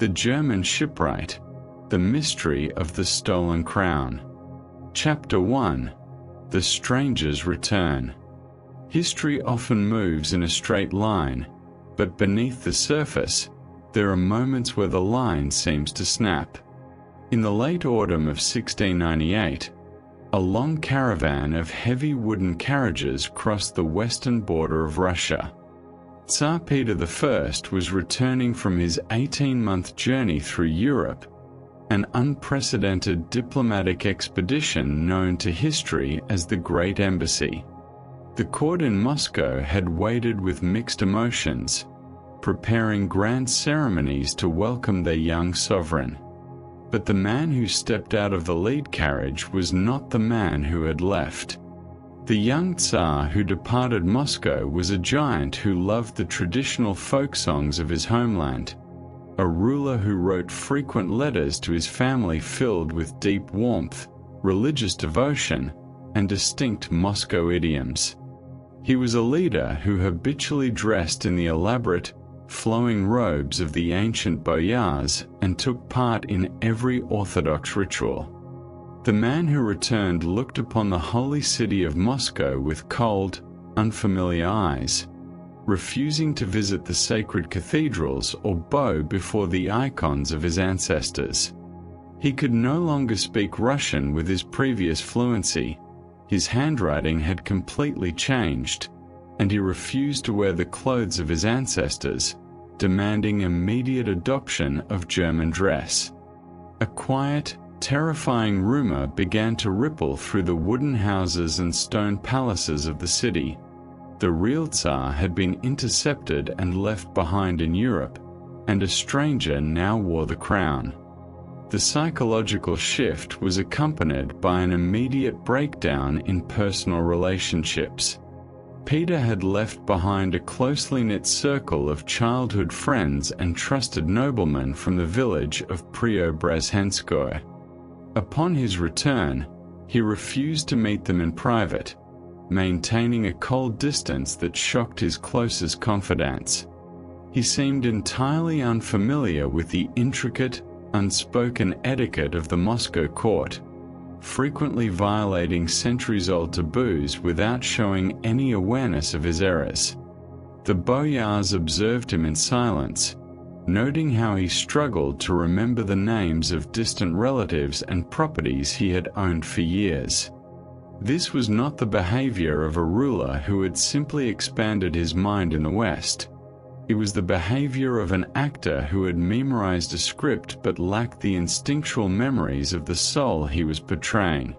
The German Shipwright, The Mystery of the Stolen Crown. Chapter 1. The Stranger's Return. History often moves in a straight line, but beneath the surface, there are moments where the line seems to snap. In the late autumn of 1698, a long caravan of heavy wooden carriages crossed the western border of Russia. Tsar Peter I was returning from his 18-month journey through Europe, an unprecedented diplomatic expedition known to history as the Great Embassy. The court in Moscow had waited with mixed emotions, preparing grand ceremonies to welcome their young sovereign. But the man who stepped out of the lead carriage was not the man who had left. The young Tsar who departed Moscow was a giant who loved the traditional folk songs of his homeland, a ruler who wrote frequent letters to his family filled with deep warmth, religious devotion, and distinct Moscow idioms. He was a leader who habitually dressed in the elaborate, flowing robes of the ancient boyars and took part in every Orthodox ritual. The man who returned looked upon the holy city of Moscow with cold, unfamiliar eyes, refusing to visit the sacred cathedrals or bow before the icons of his ancestors. He could no longer speak Russian with his previous fluency. His handwriting had completely changed, and he refused to wear the clothes of his ancestors, demanding immediate adoption of German dress. A quiet, terrifying rumor began to ripple through the wooden houses and stone palaces of the city. The real Tsar had been intercepted and left behind in Europe, and a stranger now wore the crown. The psychological shift was accompanied by an immediate breakdown in personal relationships. Peter had left behind a closely knit circle of childhood friends and trusted noblemen from the village of Preobrazhenskoye. Upon his return, he refused to meet them in private, maintaining a cold distance that shocked his closest confidants. He seemed entirely unfamiliar with the intricate, unspoken etiquette of the Moscow court, frequently violating centuries-old taboos without showing any awareness of his errors. The boyars observed him in silence, noting how he struggled to remember the names of distant relatives and properties he had owned for years. This was not the behavior of a ruler who had simply expanded his mind in the West. It was the behavior of an actor who had memorized a script but lacked the instinctual memories of the soul he was portraying.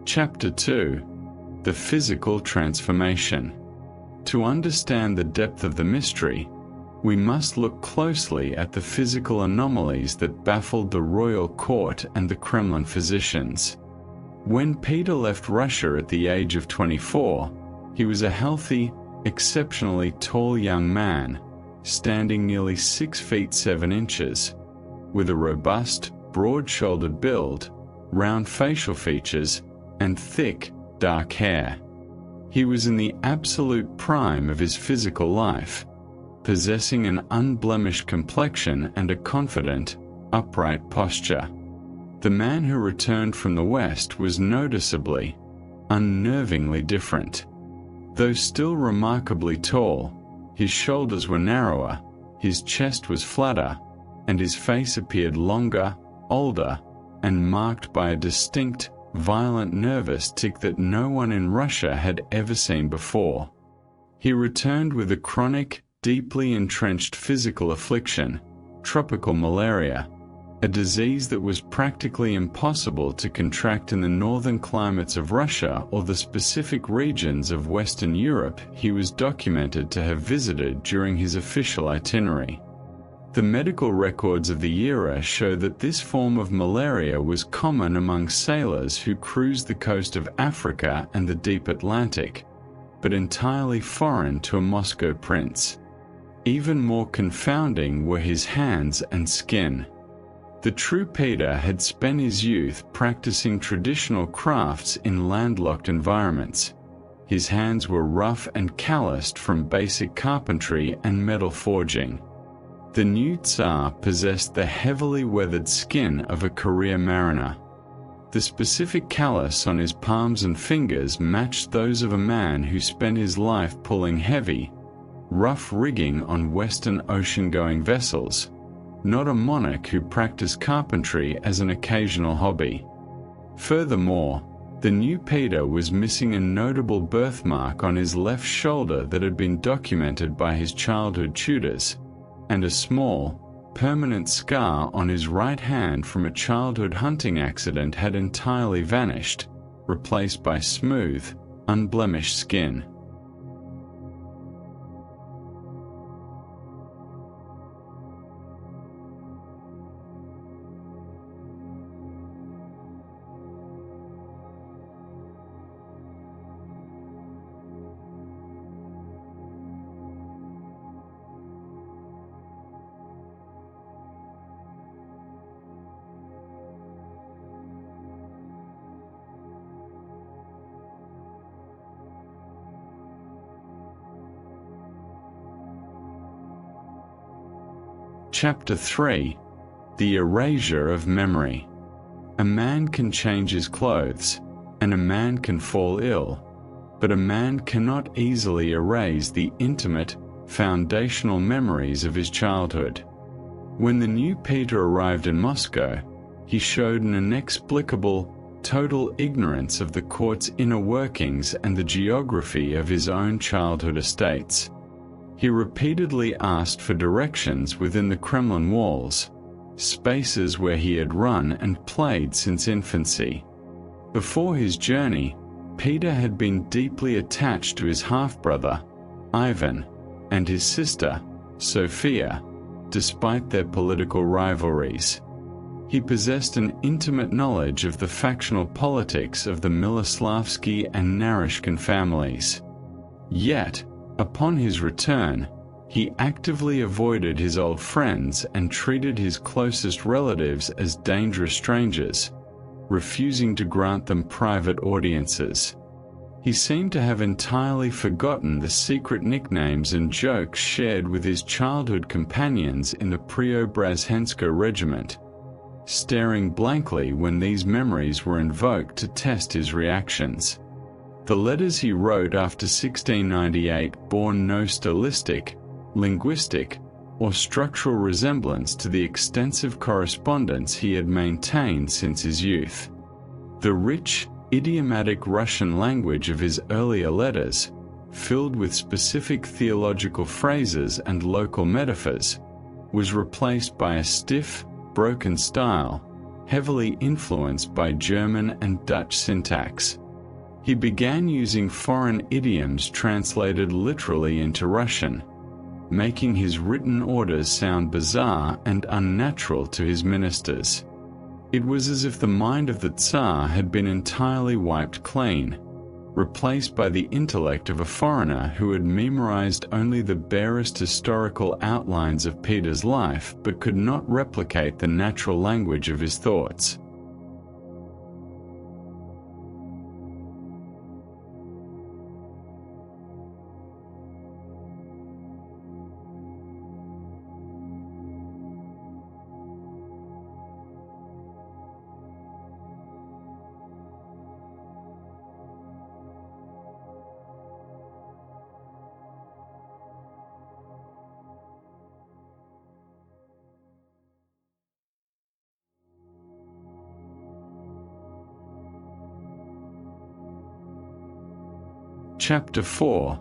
Chapter 2. The Physical Transformation. To understand the depth of the mystery, we must look closely at the physical anomalies that baffled the royal court and the Kremlin physicians. When Peter left Russia at the age of 24, he was a healthy, exceptionally tall young man, standing nearly 6 feet 7 inches, with a robust, broad-shouldered build, round facial features, and thick, dark hair. He was in the absolute prime of his physical life, possessing an unblemished complexion and a confident, upright posture. The man who returned from the West was noticeably, unnervingly different. Though still remarkably tall, his shoulders were narrower, his chest was flatter, and his face appeared longer, older, and marked by a distinct, violent nervous tic that no one in Russia had ever seen before. He returned with a chronic, deeply entrenched physical affliction, tropical malaria, a disease that was practically impossible to contract in the northern climates of Russia or the specific regions of Western Europe he was documented to have visited during his official itinerary. The medical records of the era show that this form of malaria was common among sailors who cruised the coast of Africa and the deep Atlantic, but entirely foreign to a Moscow prince. Even more confounding were his hands and skin. The true Peter had spent his youth practicing traditional crafts in landlocked environments. His hands were rough and calloused from basic carpentry and metal forging. The new Tsar possessed the heavily weathered skin of a career mariner. The specific callus on his palms and fingers matched those of a man who spent his life pulling heavy, rough rigging on Western ocean-going vessels, not a monarch who practiced carpentry as an occasional hobby. Furthermore, the new Peter was missing a notable birthmark on his left shoulder that had been documented by his childhood tutors, and a small, permanent scar on his right hand from a childhood hunting accident had entirely vanished, replaced by smooth, unblemished skin. Chapter 3. The Erasure of Memory. A man can change his clothes, and a man can fall ill, but a man cannot easily erase the intimate, foundational memories of his childhood. When the new Peter arrived in Moscow, he showed an inexplicable, total ignorance of the court's inner workings and the geography of his own childhood estates. He repeatedly asked for directions within the Kremlin walls, spaces where he had run and played since infancy. Before his journey, Peter had been deeply attached to his half-brother, Ivan, and his sister, Sophia, despite their political rivalries. He possessed an intimate knowledge of the factional politics of the Miloslavsky and Narishkin families. Yet, upon his return, he actively avoided his old friends and treated his closest relatives as dangerous strangers, refusing to grant them private audiences. He seemed to have entirely forgotten the secret nicknames and jokes shared with his childhood companions in the Preobrazhensko regiment, staring blankly when these memories were invoked to test his reactions. The letters he wrote after 1698 bore no stylistic, linguistic, or structural resemblance to the extensive correspondence he had maintained since his youth. The rich, idiomatic Russian language of his earlier letters, filled with specific theological phrases and local metaphors, was replaced by a stiff, broken style, heavily influenced by German and Dutch syntax. He began using foreign idioms translated literally into Russian, making his written orders sound bizarre and unnatural to his ministers. It was as if the mind of the Tsar had been entirely wiped clean, replaced by the intellect of a foreigner who had memorized only the barest historical outlines of Peter's life but could not replicate the natural language of his thoughts. Chapter 4.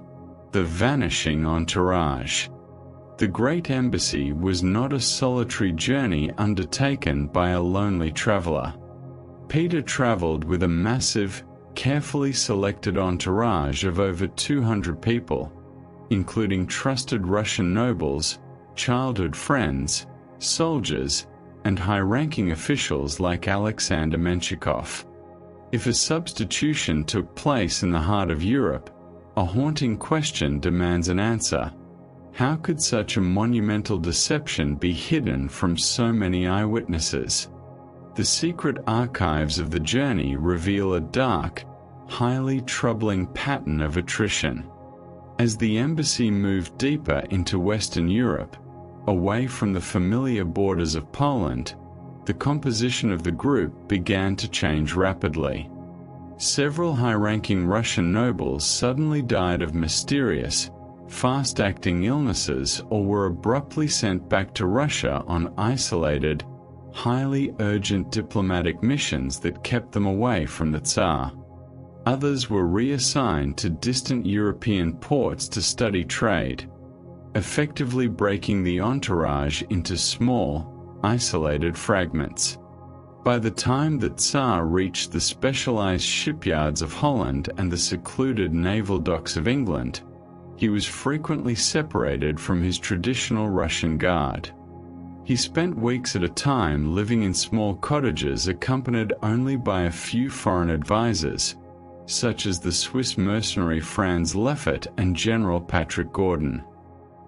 The Vanishing Entourage. The Great Embassy was not a solitary journey undertaken by a lonely traveler. Peter traveled with a massive, carefully selected entourage of over 200 people, including trusted Russian nobles, childhood friends, soldiers, and high-ranking officials like Alexander Menshikov. If a substitution took place in the heart of Europe, a haunting question demands an answer. How could such a monumental deception be hidden from so many eyewitnesses? The secret archives of the journey reveal a dark, highly troubling pattern of attrition. As the embassy moved deeper into Western Europe, away from the familiar borders of Poland, the composition of the group began to change rapidly. Several high-ranking Russian nobles suddenly died of mysterious, fast-acting illnesses or were abruptly sent back to Russia on isolated, highly urgent diplomatic missions that kept them away from the Tsar. Others were reassigned to distant European ports to study trade, effectively breaking the entourage into small, isolated fragments. By the time the Tsar reached the specialized shipyards of Holland and the secluded naval docks of England, he was frequently separated from his traditional Russian guard. He spent weeks at a time living in small cottages accompanied only by a few foreign advisors, such as the Swiss mercenary Franz Leffert and General Patrick Gordon.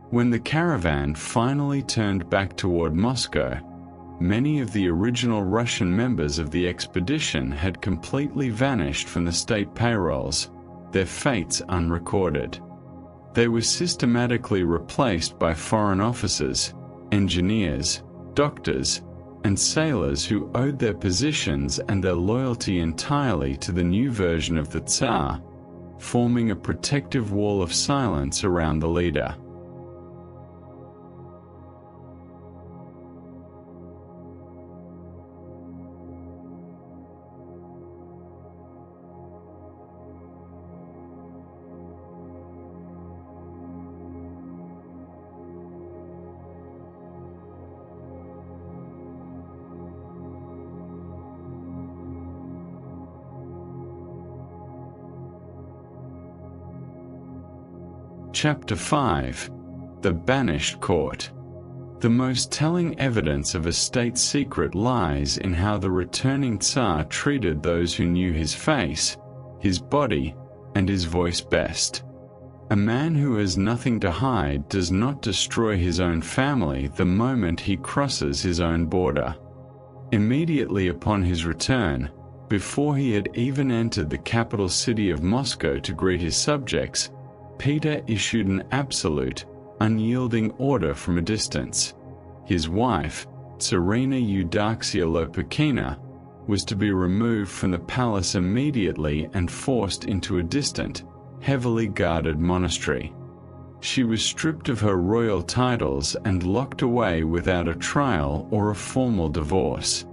When the caravan finally turned back toward Moscow, many of the original Russian members of the expedition had completely vanished from the state payrolls, their fates unrecorded. They were systematically replaced by foreign officers, engineers, doctors, and sailors who owed their positions and their loyalty entirely to the new version of the Tsar, forming a protective wall of silence around the leader. Chapter 5. The Banished Court. The most telling evidence of a state secret lies in how the returning Tsar treated those who knew his face, his body, and his voice best. A man who has nothing to hide does not destroy his own family the moment he crosses his own border. Immediately upon his return, before he had even entered the capital city of Moscow to greet his subjects, Peter issued an absolute, unyielding order from a distance. His wife, Tsarina Eudoxia Lopukina, was to be removed from the palace immediately and forced into a distant, heavily guarded monastery. She was stripped of her royal titles and locked away without a trial or a formal divorce.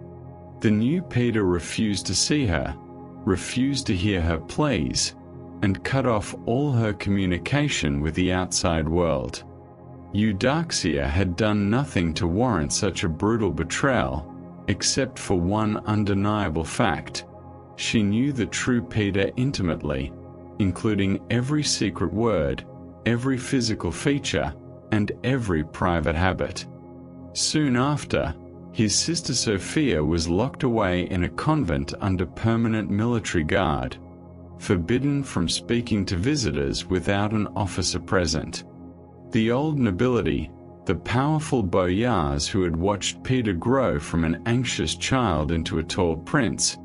The new Peter refused to see her, refused to hear her pleas, and cut off all her communication with the outside world. Eudoxia had done nothing to warrant such a brutal betrayal, except for one undeniable fact. She knew the true Peter intimately, including every secret word, every physical feature, and every private habit. Soon after, his sister Sophia was locked away in a convent under permanent military guard, forbidden from speaking to visitors without an officer present. The old nobility, the powerful boyars who had watched Peter grow from an anxious child into a tall prince,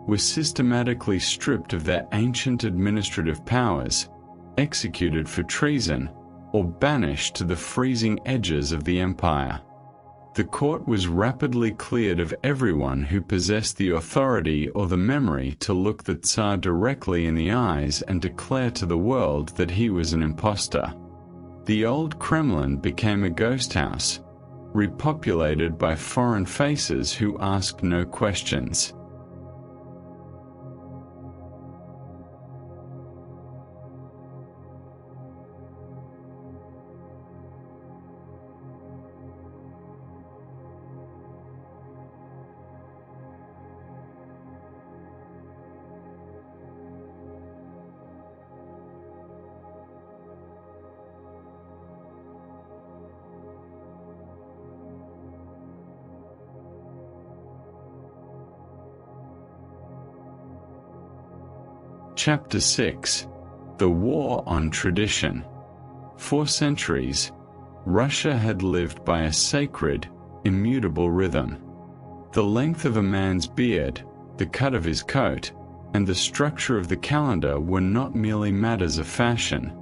were systematically stripped of their ancient administrative powers, executed for treason, or banished to the freezing edges of the empire. The court was rapidly cleared of everyone who possessed the authority or the memory to look the Tsar directly in the eyes and declare to the world that he was an impostor. The old Kremlin became a ghost house, repopulated by foreign faces who asked no questions. Chapter 6. The War on Tradition. For centuries, Russia had lived by a sacred, immutable rhythm. The length of a man's beard, the cut of his coat, and the structure of the calendar were not merely matters of fashion.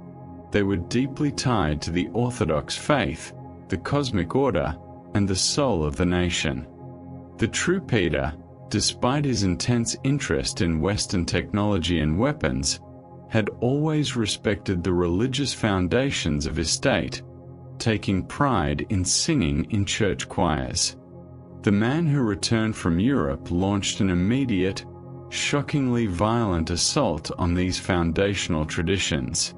They were deeply tied to the Orthodox faith, the cosmic order, and the soul of the nation. The true Peter, despite his intense interest in Western technology and weapons, had always respected the religious foundations of his state, taking pride in singing in church choirs. The man who returned from Europe launched an immediate, shockingly violent assault on these foundational traditions.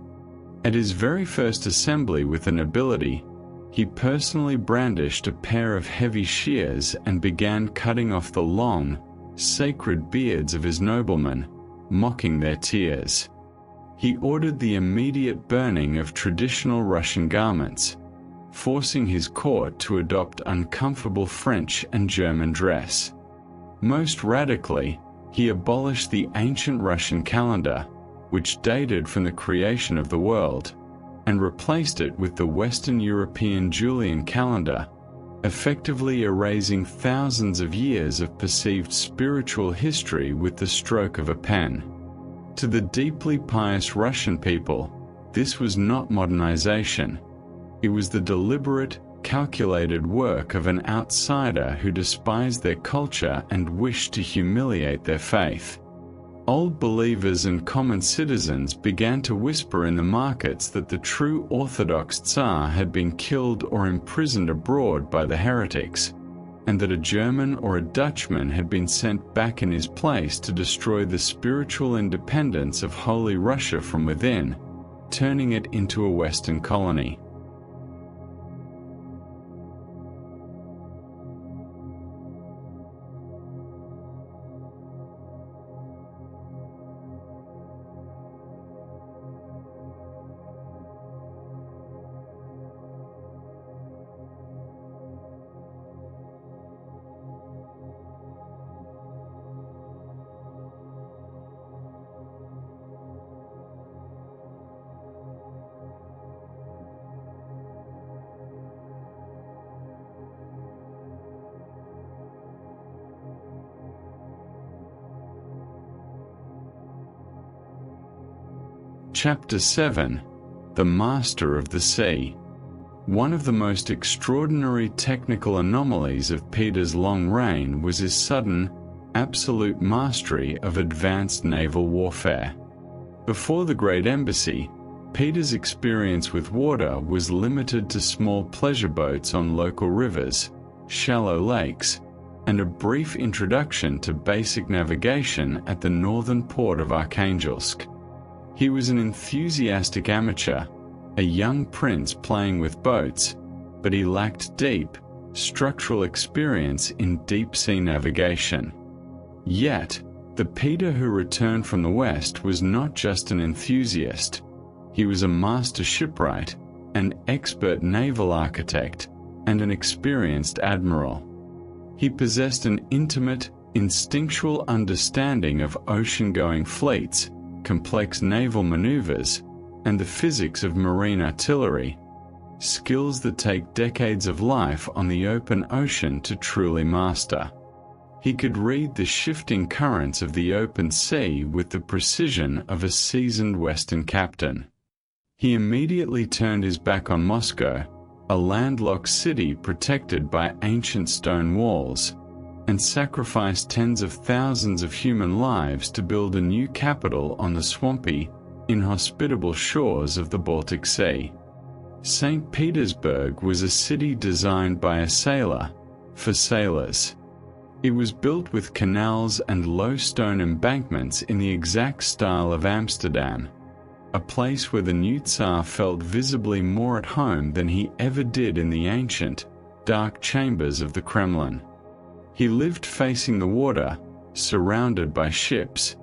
At his very first assembly with the nobility, he personally brandished a pair of heavy shears and began cutting off the long, sacred beards of his noblemen, mocking their tears. He ordered the immediate burning of traditional Russian garments, forcing his court to adopt uncomfortable French and German dress. Most radically, he abolished the ancient Russian calendar, which dated from the creation of the world, and replaced it with the Western European Julian calendar, effectively erasing thousands of years of perceived spiritual history with the stroke of a pen. To the deeply pious Russian people, this was not modernization. It was the deliberate, calculated work of an outsider who despised their culture and wished to humiliate their faith. Old believers and common citizens began to whisper in the markets that the true Orthodox Tsar had been killed or imprisoned abroad by the heretics, and that a German or a Dutchman had been sent back in his place to destroy the spiritual independence of Holy Russia from within, turning it into a Western colony. Chapter 7. The Master of the Sea. One of the most extraordinary technical anomalies of Peter's long reign was his sudden, absolute mastery of advanced naval warfare. Before the Great Embassy, Peter's experience with water was limited to small pleasure boats on local rivers, shallow lakes, and a brief introduction to basic navigation at the northern port of Archangelsk. He was an enthusiastic amateur, a young prince playing with boats, but he lacked deep, structural experience in deep-sea navigation. Yet, the Peter who returned from the West was not just an enthusiast. He was a master shipwright, an expert naval architect, and an experienced admiral. He possessed an intimate, instinctual understanding of ocean-going fleets, complex naval maneuvers, and the physics of marine artillery, skills that take decades of life on the open ocean to truly master. He could read the shifting currents of the open sea with the precision of a seasoned Western captain. He immediately turned his back on Moscow, a landlocked city protected by ancient stone walls, and sacrificed tens of thousands of human lives to build a new capital on the swampy, inhospitable shores of the Baltic Sea. St. Petersburg was a city designed by a sailor, for sailors. It was built with canals and low stone embankments in the exact style of Amsterdam, a place where the new Tsar felt visibly more at home than he ever did in the ancient, dark chambers of the Kremlin. He lived facing the water, surrounded by ships,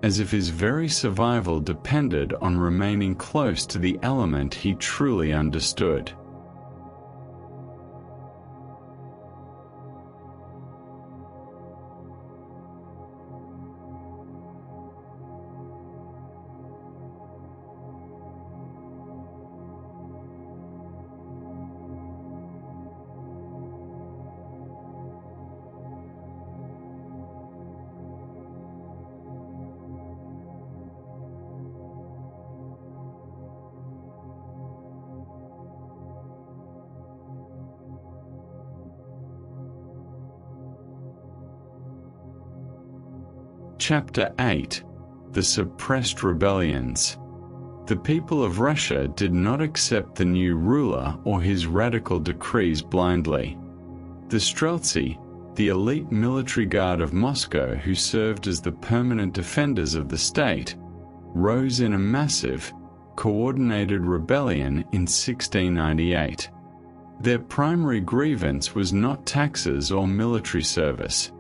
as if his very survival depended on remaining close to the element he truly understood. Chapter 8: The Suppressed Rebellions. The people of Russia did not accept the new ruler or his radical decrees blindly. The Streltsy, the elite military guard of Moscow who served as the permanent defenders of the state, rose in a massive, coordinated rebellion in 1698. Their primary grievance was not taxes or military service.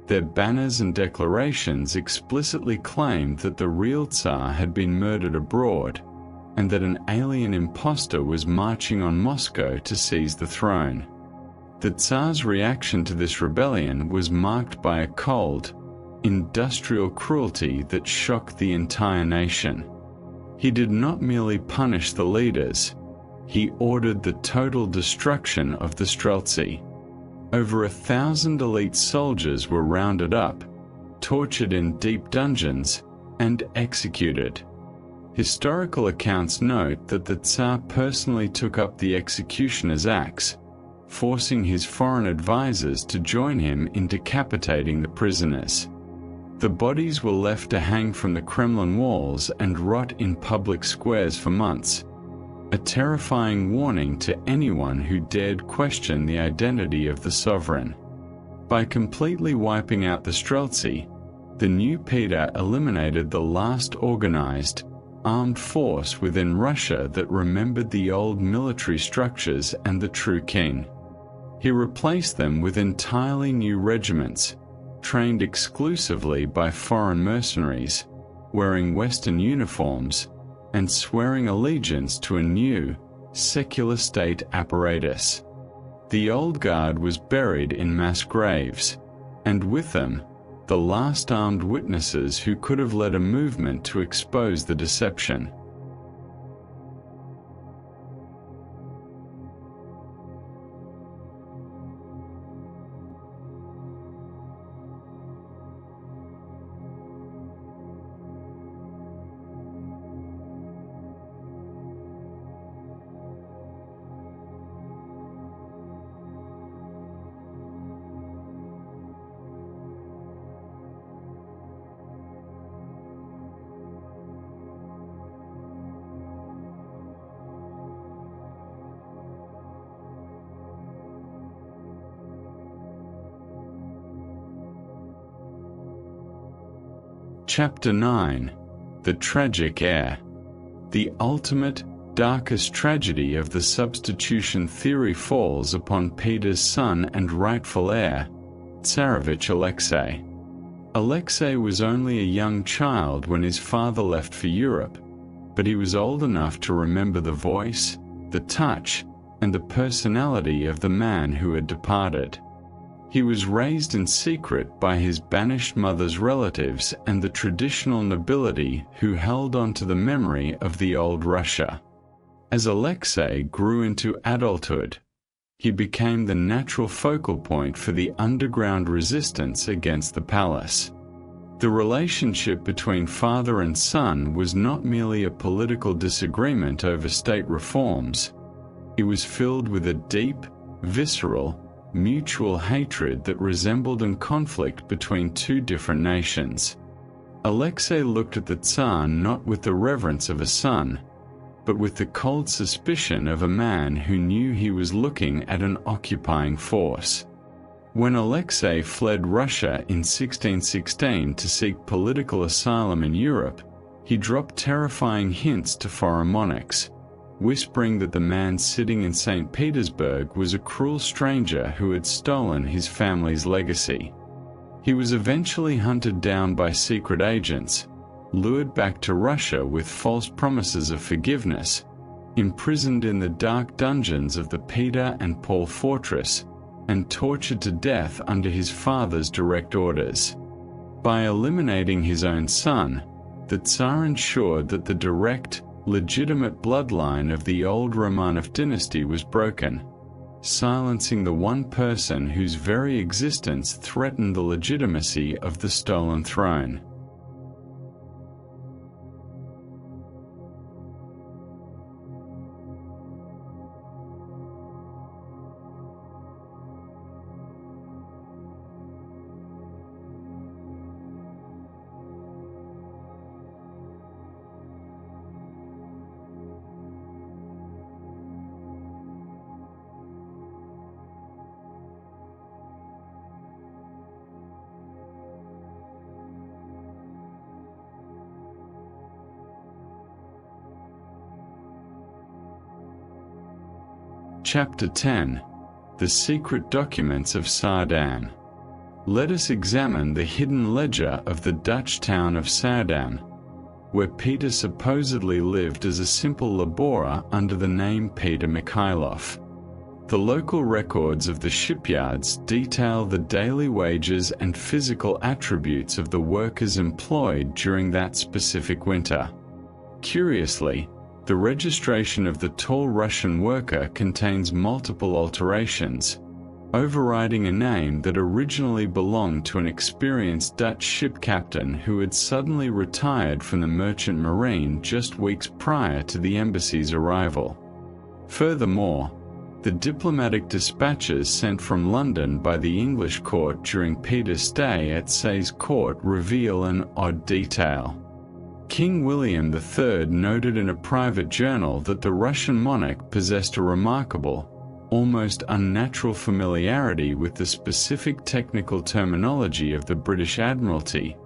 Their banners and declarations explicitly claimed that the real Tsar had been murdered abroad, and that an alien impostor was marching on Moscow to seize the throne. The Tsar's reaction to this rebellion was marked by a cold, industrial cruelty that shocked the entire nation. He did not merely punish the leaders, he ordered the total destruction of the Streltsy. Over 1,000 elite soldiers were rounded up, tortured in deep dungeons, and executed. Historical accounts note that the Tsar personally took up the executioner's axe, forcing his foreign advisors to join him in decapitating the prisoners. The bodies were left to hang from the Kremlin walls and rot in public squares for months, a terrifying warning to anyone who dared question the identity of the sovereign. By completely wiping out the Streltsy, the new Peter eliminated the last organized, armed force within Russia that remembered the old military structures and the true king. He replaced them with entirely new regiments, trained exclusively by foreign mercenaries, wearing Western uniforms, and swearing allegiance to a new, secular state apparatus. The old guard was buried in mass graves, and with them, the last armed witnesses who could have led a movement to expose the deception. Chapter 9: The Tragic Heir. The ultimate, darkest tragedy of the substitution theory falls upon Peter's son and rightful heir, Tsarevich Alexei. Alexei was only a young child when his father left for Europe, but he was old enough to remember the voice, the touch, and the personality of the man who had departed. He was raised in secret by his banished mother's relatives and the traditional nobility who held on to the memory of the old Russia. As Alexei grew into adulthood, he became the natural focal point for the underground resistance against the palace. The relationship between father and son was not merely a political disagreement over state reforms. It was filled with a deep, visceral, mutual hatred that resembled a conflict between two different nations. Alexei looked at the Tsar not with the reverence of a son, but with the cold suspicion of a man who knew he was looking at an occupying force. When Alexei fled Russia in 1616 to seek political asylum in Europe, he dropped terrifying hints to foreign monarchs, whispering that the man sitting in St. Petersburg was a cruel stranger who had stolen his family's legacy. He was eventually hunted down by secret agents, lured back to Russia with false promises of forgiveness, imprisoned in the dark dungeons of the Peter and Paul fortress, and tortured to death under his father's direct orders. By eliminating his own son, the Tsar ensured that the direct, legitimate bloodline of the old Romanov dynasty was broken, silencing the one person whose very existence threatened the legitimacy of the stolen throne. Chapter 10. The Secret Documents of Saardam. Let us examine the hidden ledger of the Dutch town of Saardam, where Peter supposedly lived as a simple laborer under the name Peter Mikhailov. The local records of the shipyards detail the daily wages and physical attributes of the workers employed during that specific winter. Curiously, the registration of the tall Russian worker contains multiple alterations, overriding a name that originally belonged to an experienced Dutch ship captain who had suddenly retired from the merchant marine just weeks prior to the embassy's arrival. Furthermore, the diplomatic dispatches sent from London by the English court during Peter's stay at Say's court reveal an odd detail. King William III noted in a private journal that the Russian monarch possessed a remarkable, almost unnatural familiarity with the specific technical terminology of the British Admiralty,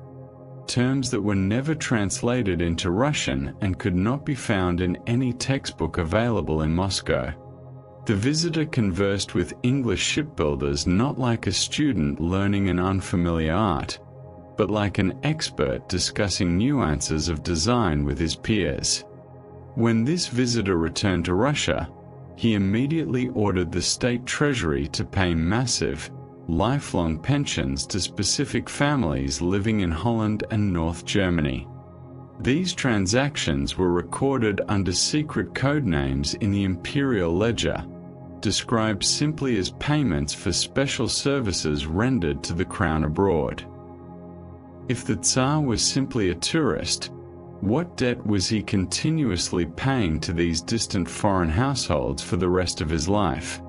terms that were never translated into Russian and could not be found in any textbook available in Moscow. The visitor conversed with English shipbuilders not like a student learning an unfamiliar art, but like an expert discussing nuances of design with his peers. When this visitor returned to Russia, he immediately ordered the state treasury to pay massive, lifelong pensions to specific families living in Holland and North Germany. These transactions were recorded under secret code names in the imperial ledger, described simply as payments for special services rendered to the crown abroad. If the Tsar was simply a tourist, what debt was he continuously paying to these distant foreign households for the rest of his life?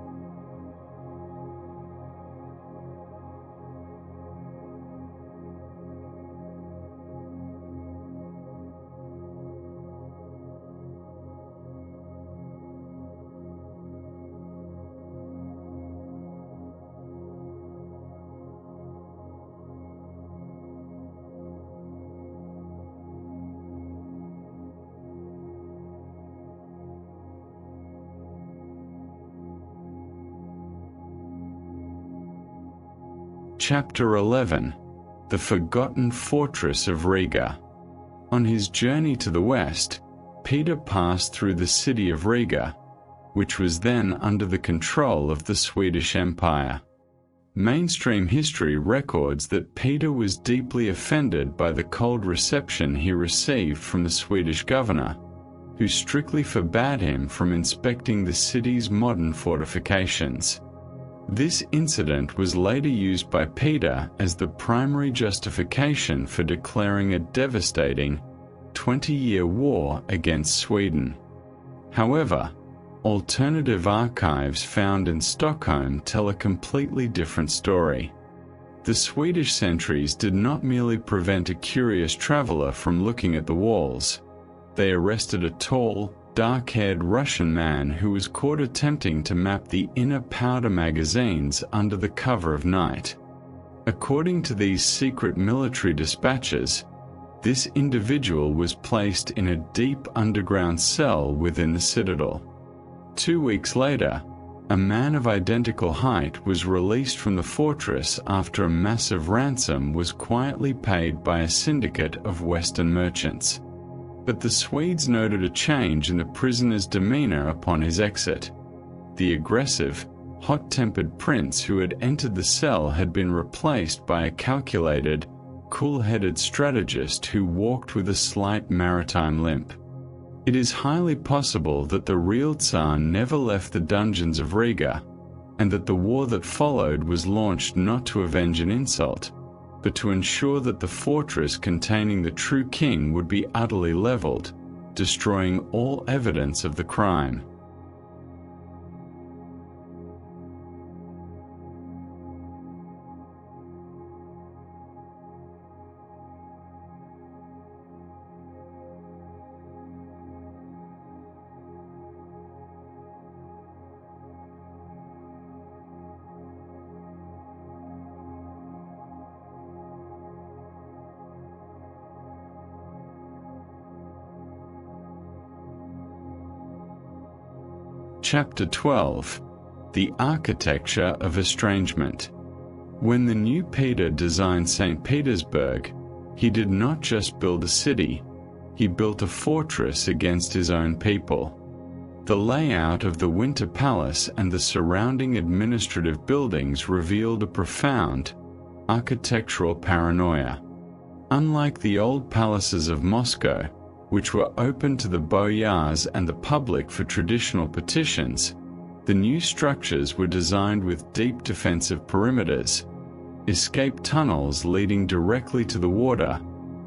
Chapter 11. The Forgotten Fortress of Riga. On his journey to the west, Peter passed through the city of Riga, which was then under the control of the Swedish Empire. Mainstream history records that Peter was deeply offended by the cold reception he received from the Swedish governor, who strictly forbade him from inspecting the city's modern fortifications. This incident was later used by Peter as the primary justification for declaring a devastating 20-year war against Sweden. However, alternative archives found in Stockholm tell a completely different story. The Swedish sentries did not merely prevent a curious traveler from looking at the walls. They arrested a tall, dark-haired Russian man who was caught attempting to map the inner powder magazines under the cover of night. According to these secret military dispatches, this individual was placed in a deep underground cell within the citadel. 2 weeks later, a man of identical height was released from the fortress after a massive ransom was quietly paid by a syndicate of Western merchants. But the Swedes noted a change in the prisoner's demeanor upon his exit. The aggressive, hot-tempered prince who had entered the cell had been replaced by a calculated, cool-headed strategist who walked with a slight maritime limp. It is highly possible that the real Tsar never left the dungeons of Riga, and that the war that followed was launched not to avenge an insult, but to ensure that the fortress containing the true king would be utterly leveled, destroying all evidence of the crime. Chapter 12. The Architecture of Estrangement. When the new Peter designed St. Petersburg, he did not just build a city, he built a fortress against his own people. The layout of the Winter Palace and the surrounding administrative buildings revealed a profound architectural paranoia. Unlike the old palaces of Moscow, which were open to the boyars and the public for traditional petitions, the new structures were designed with deep defensive perimeters, escape tunnels leading directly to the water,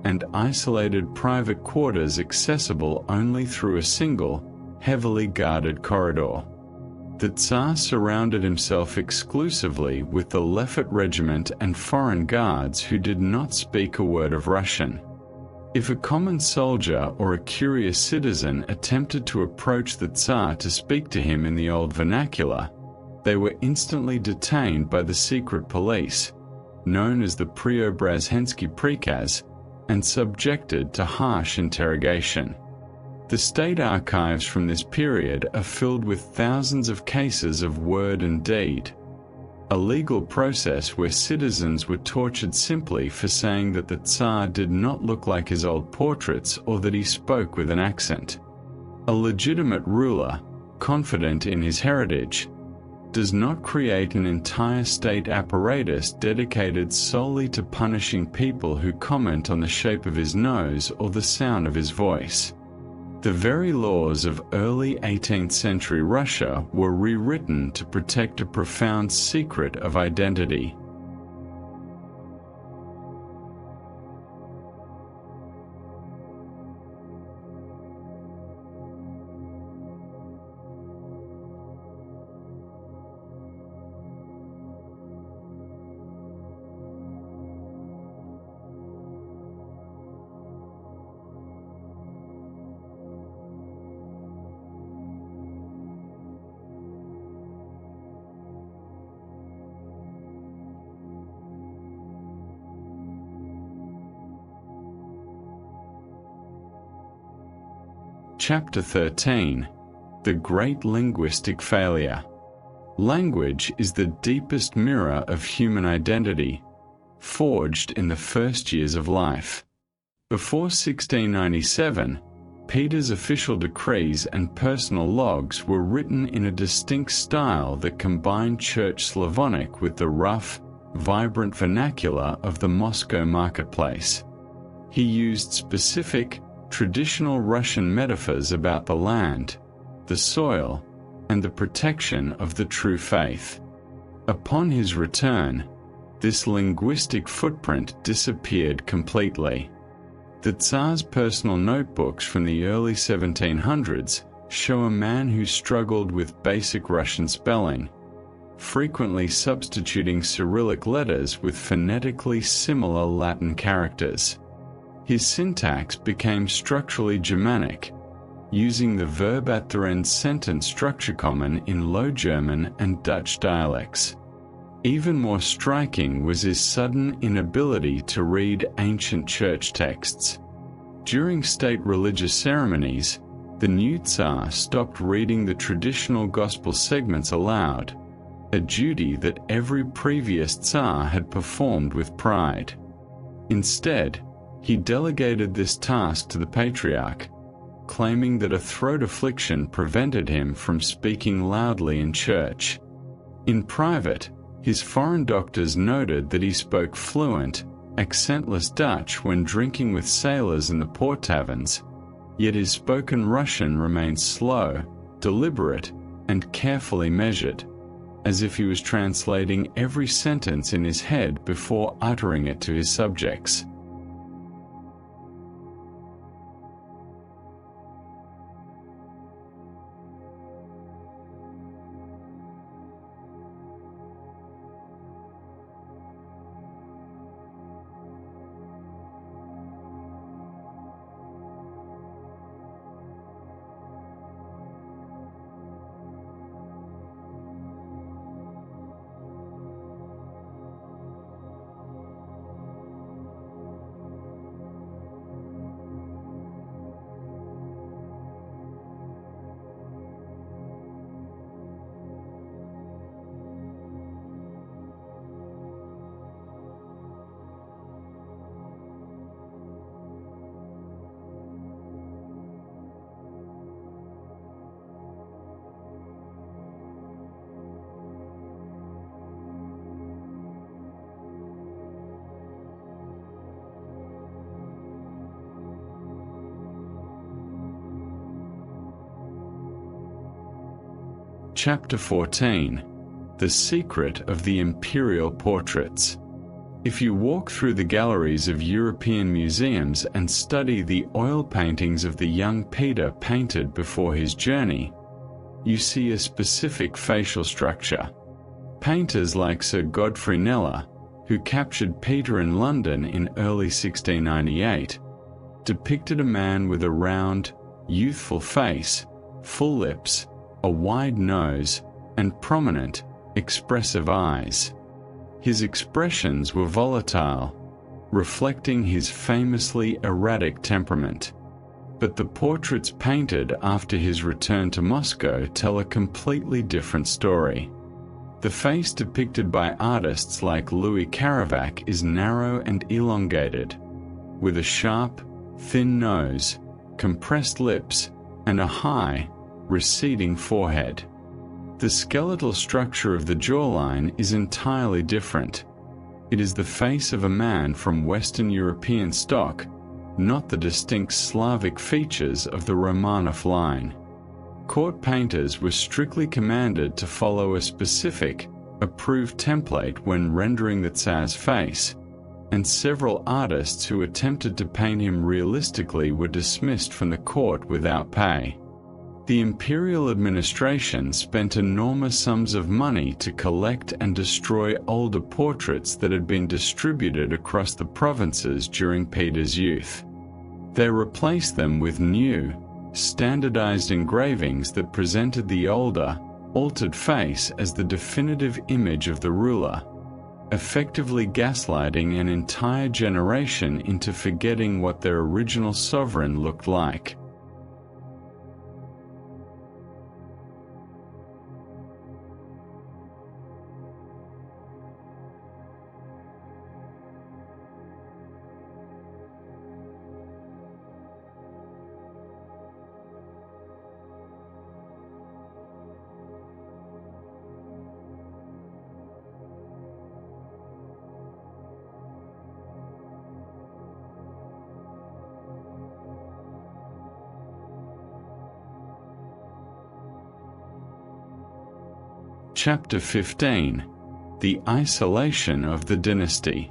and isolated private quarters accessible only through a single, heavily guarded corridor. The Tsar surrounded himself exclusively with the Lefort regiment and foreign guards who did not speak a word of Russian. If a common soldier or a curious citizen attempted to approach the Tsar to speak to him in the old vernacular, they were instantly detained by the secret police, known as the Preobrazhensky Prikaz, and subjected to harsh interrogation. The state archives from this period are filled with thousands of cases of word and deed. A legal process where citizens were tortured simply for saying that the Tsar did not look like his old portraits or that he spoke with an accent. A legitimate ruler, confident in his heritage, does not create an entire state apparatus dedicated solely to punishing people who comment on the shape of his nose or the sound of his voice. The very laws of early 18th century Russia were rewritten to protect a profound secret of identity. Chapter 13. The Great Linguistic Failure. Language is the deepest mirror of human identity, forged in the first years of life. Before 1697, Peter's official decrees and personal logs were written in a distinct style that combined Church Slavonic with the rough, vibrant vernacular of the Moscow marketplace. He used specific, traditional Russian metaphors about the land, the soil, and the protection of the true faith. Upon his return, this linguistic footprint disappeared completely. The Tsar's personal notebooks from the early 1700s show a man who struggled with basic Russian spelling, frequently substituting Cyrillic letters with phonetically similar Latin characters. His syntax became structurally Germanic, using the verb at the end sentence structure common in Low German and Dutch dialects. Even more striking was his sudden inability to read ancient church texts. During state religious ceremonies, the new Tsar stopped reading the traditional gospel segments aloud, a duty that every previous Tsar had performed with pride. Instead, he delegated this task to the Patriarch, claiming that a throat affliction prevented him from speaking loudly in church. In private, his foreign doctors noted that he spoke fluent, accentless Dutch when drinking with sailors in the port taverns, yet his spoken Russian remained slow, deliberate, and carefully measured, as if he was translating every sentence in his head before uttering it to his subjects. Chapter 14. The Secret of the Imperial Portraits. If you walk through the galleries of European museums and study the oil paintings of the young Peter painted before his journey, you see a specific facial structure. Painters like Sir Godfrey Kneller, who captured Peter in London in early 1698, depicted a man with a round, youthful face, full lips, a wide nose, and prominent, expressive eyes. His expressions were volatile, reflecting his famously erratic temperament. But the portraits painted after his return to Moscow tell a completely different story. The face depicted by artists like Louis Caravac is narrow and elongated, with a sharp, thin nose, compressed lips, and a high, receding forehead. The skeletal structure of the jawline is entirely different. It is the face of a man from Western European stock, not the distinct Slavic features of the Romanov line. Court painters were strictly commanded to follow a specific, approved template when rendering the Tsar's face, and several artists who attempted to paint him realistically were dismissed from the court without pay. The imperial administration spent enormous sums of money to collect and destroy older portraits that had been distributed across the provinces during Peter's youth. They replaced them with new, standardized engravings that presented the older, altered face as the definitive image of the ruler, effectively gaslighting an entire generation into forgetting what their original sovereign looked like. Chapter 15. The Isolation of the Dynasty.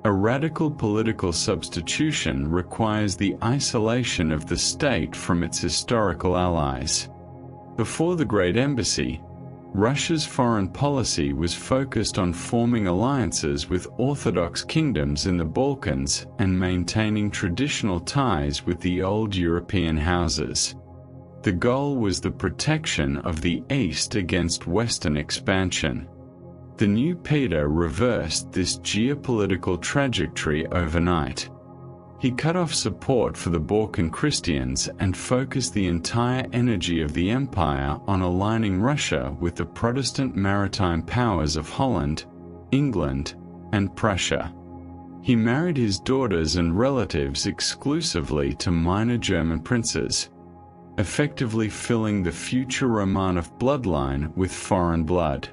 A radical political substitution requires the isolation of the state from its historical allies. Before the Great Embassy, Russia's foreign policy was focused on forming alliances with Orthodox kingdoms in the Balkans and maintaining traditional ties with the old European houses. The goal was the protection of the East against Western expansion. The new Peter reversed this geopolitical trajectory overnight. He cut off support for the Balkan Christians and focused the entire energy of the empire on aligning Russia with the Protestant maritime powers of Holland, England, and Prussia. He married his daughters and relatives exclusively to minor German princes, effectively filling the future Romanov bloodline with foreign blood.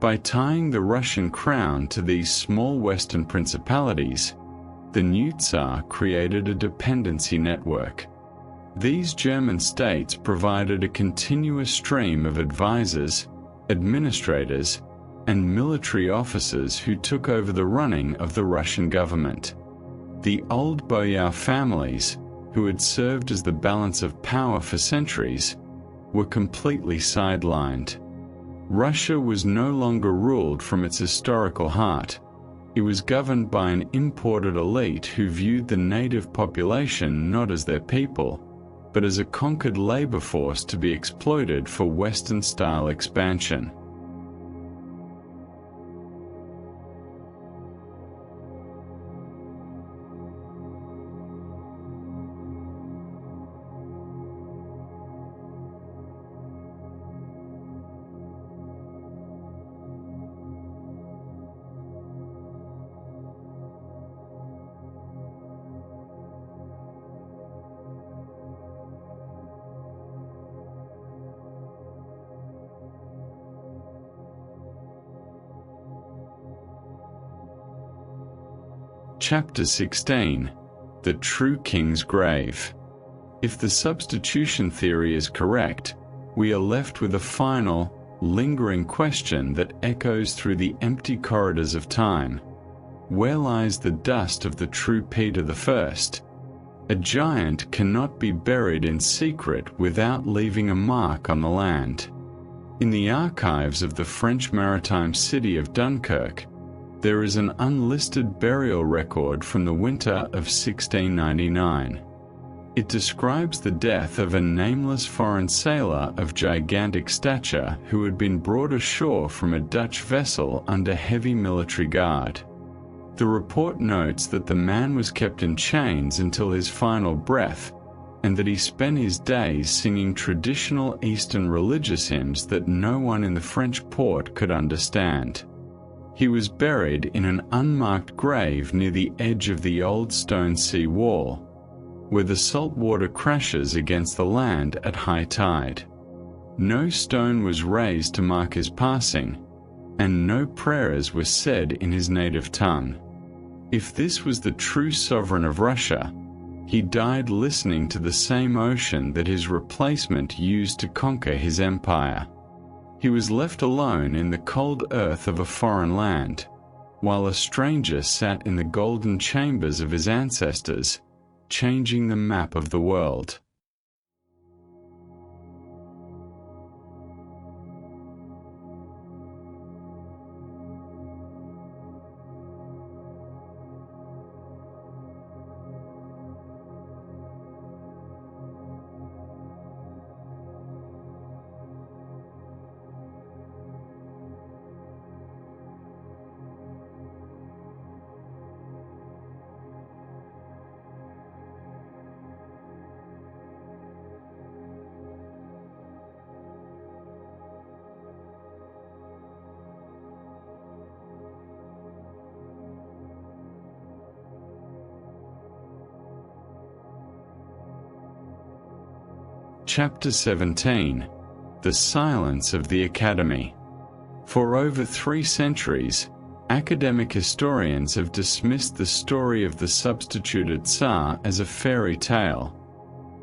By tying the Russian crown to these small Western principalities, the new Tsar created a dependency network. These German states provided a continuous stream of advisors, administrators, and military officers who took over the running of the Russian government. The old boyar families, who had served as the balance of power for centuries, were completely sidelined. Russia was no longer ruled from its historical heart. It was governed by an imported elite who viewed the native population not as their people, but as a conquered labor force to be exploited for Western-style expansion. Chapter 16. The True King's Grave. If the substitution theory is correct, we are left with a final, lingering question that echoes through the empty corridors of time. Where lies the dust of the true Peter I? A giant cannot be buried in secret without leaving a mark on the land. In the archives of the French maritime city of Dunkirk, there is an unlisted burial record from the winter of 1699. It describes the death of a nameless foreign sailor of gigantic stature who had been brought ashore from a Dutch vessel under heavy military guard. The report notes that the man was kept in chains until his final breath, and that he spent his days singing traditional Eastern religious hymns that no one in the French port could understand. He was buried in an unmarked grave near the edge of the old stone sea wall, where the salt water crashes against the land at high tide. No stone was raised to mark his passing, and no prayers were said in his native tongue. If this was the true sovereign of Russia, he died listening to the same ocean that his replacement used to conquer his empire. He was left alone in the cold earth of a foreign land, while a stranger sat in the golden chambers of his ancestors, changing the map of the world. Chapter 17. The Silence of the Academy. For over 3 centuries, academic historians have dismissed the story of the substituted Tsar as a fairy tale,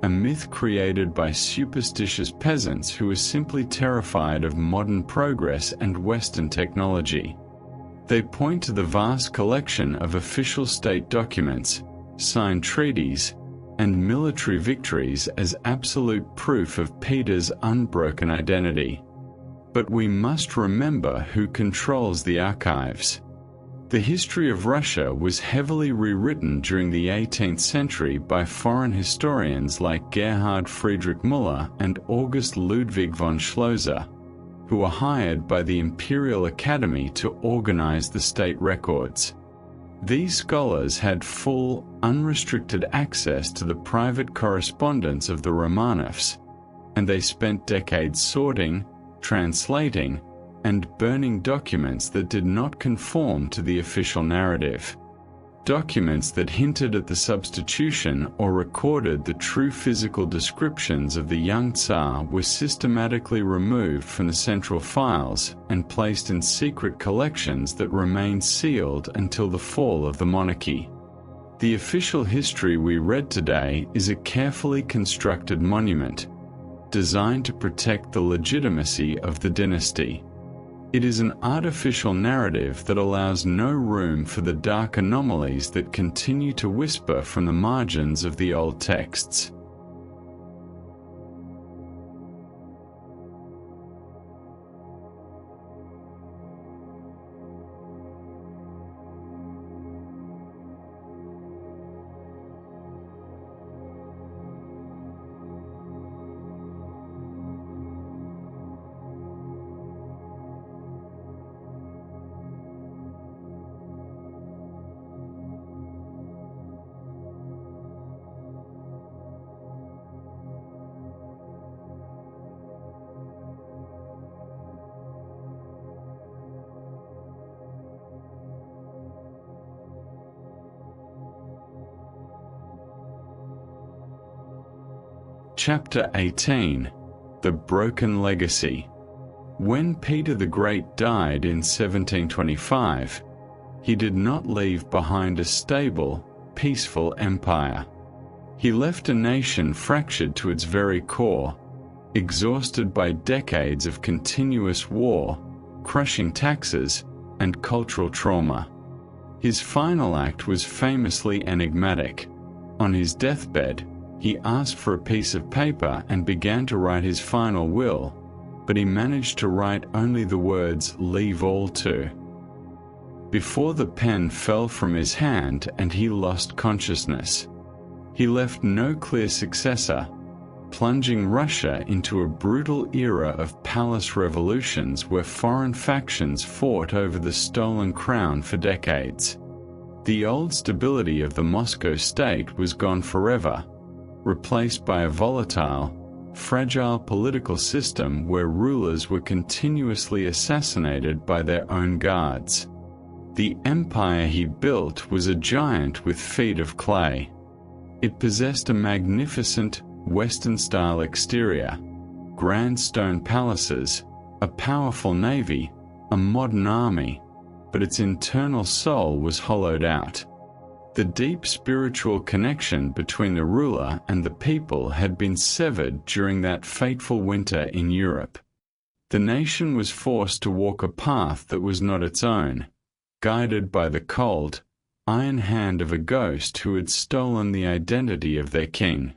a myth created by superstitious peasants who were simply terrified of modern progress and Western technology. They point to the vast collection of official state documents, signed treaties, and military victories as absolute proof of Peter's unbroken identity. But we must remember who controls the archives. The history of Russia was heavily rewritten during the 18th century by foreign historians like Gerhard Friedrich Müller and August Ludwig von Schlosser, who were hired by the Imperial Academy to organize the state records. These scholars had full, unrestricted access to the private correspondence of the Romanovs, and they spent decades sorting, translating, and burning documents that did not conform to the official narrative. Documents that hinted at the substitution or recorded the true physical descriptions of the young Tsar were systematically removed from the central files and placed in secret collections that remained sealed until the fall of the monarchy. The official history we read today is a carefully constructed monument, designed to protect the legitimacy of the dynasty. It is an artificial narrative that allows no room for the dark anomalies that continue to whisper from the margins of the old texts. Chapter 18. The Broken Legacy. When Peter the Great died in 1725, he did not leave behind a stable, peaceful empire. He left a nation fractured to its very core, exhausted by decades of continuous war, crushing taxes, and cultural trauma. His final act was famously enigmatic. On his deathbed, he asked for a piece of paper and began to write his final will, but he managed to write only the words "leave all to." Before the pen fell from his hand and he lost consciousness, he left no clear successor, plunging Russia into a brutal era of palace revolutions where foreign factions fought over the stolen crown for decades. The old stability of the Moscow state was gone forever, replaced by a volatile, fragile political system where rulers were continuously assassinated by their own guards. The empire he built was a giant with feet of clay. It possessed a magnificent, Western-style exterior, grand stone palaces, a powerful navy, a modern army, but its internal soul was hollowed out. The deep spiritual connection between the ruler and the people had been severed during that fateful winter in Europe. The nation was forced to walk a path that was not its own, guided by the cold, iron hand of a ghost who had stolen the identity of their king.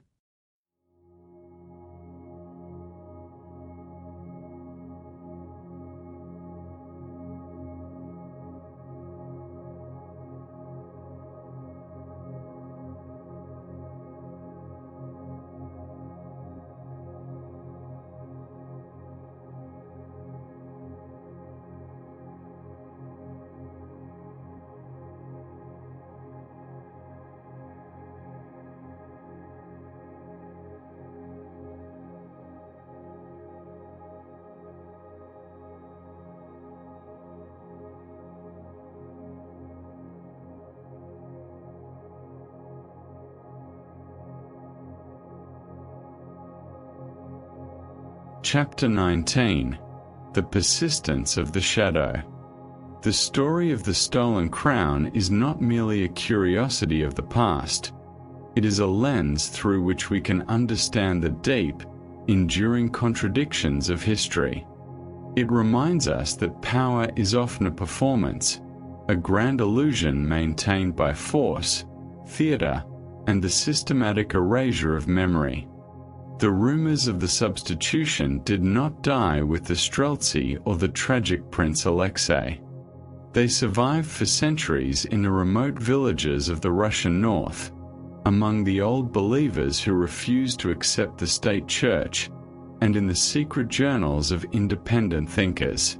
Chapter 19. The Persistence of the Shadow. The story of the stolen crown is not merely a curiosity of the past. It is a lens through which we can understand the deep, enduring contradictions of history. It reminds us that power is often a performance, a grand illusion maintained by force, theater, and the systematic erasure of memory. The rumors of the substitution did not die with the Streltsy or the tragic Prince Alexei. They survived for centuries in the remote villages of the Russian north, among the old believers who refused to accept the state church, and in the secret journals of independent thinkers.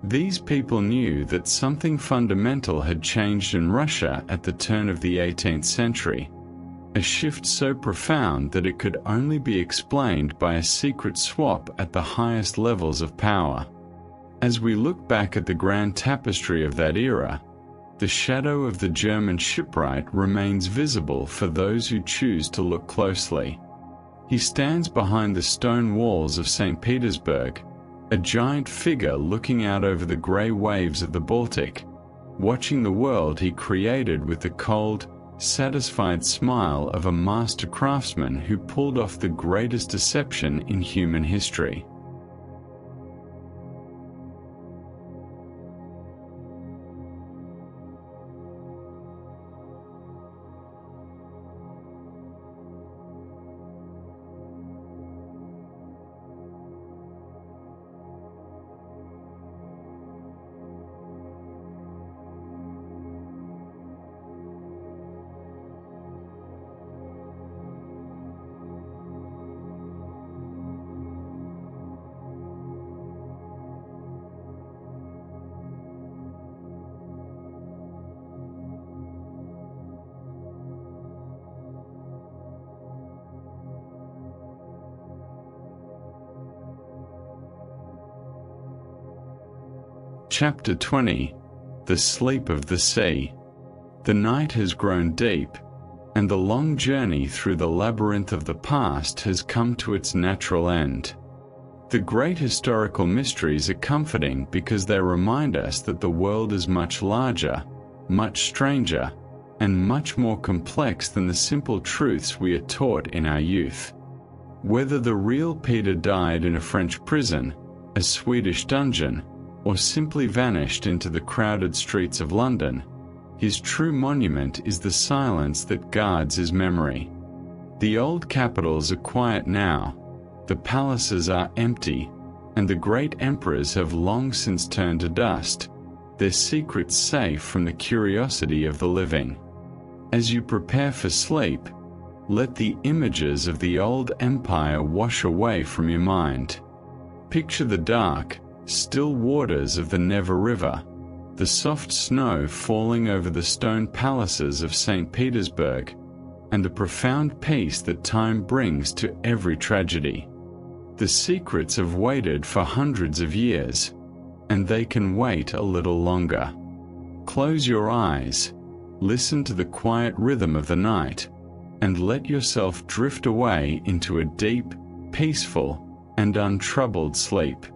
These people knew that something fundamental had changed in Russia at the turn of the 18th century. A shift so profound that it could only be explained by a secret swap at the highest levels of power. As we look back at the grand tapestry of that era, the shadow of the German shipwright remains visible for those who choose to look closely. He stands behind the stone walls of St. Petersburg, a giant figure looking out over the grey waves of the Baltic, watching the world he created with the cold, satisfied smile of a master craftsman who pulled off the greatest deception in human history. Chapter 20. The Sleep of the Sea. The night has grown deep, and the long journey through the labyrinth of the past has come to its natural end. The great historical mysteries are comforting because they remind us that the world is much larger, much stranger, and much more complex than the simple truths we are taught in our youth. Whether the real Peter died in a French prison, a Swedish dungeon, or simply vanished into the crowded streets of London, his true monument is the silence that guards his memory. The old capitals are quiet now, the palaces are empty, and the great emperors have long since turned to dust, their secrets safe from the curiosity of the living. As you prepare for sleep, let the images of the old empire wash away from your mind. Picture the dark, still waters of the Neva River, the soft snow falling over the stone palaces of St. Petersburg, and the profound peace that time brings to every tragedy. The secrets have waited for hundreds of years, and they can wait a little longer. Close your eyes, listen to the quiet rhythm of the night, and let yourself drift away into a deep, peaceful, and untroubled sleep.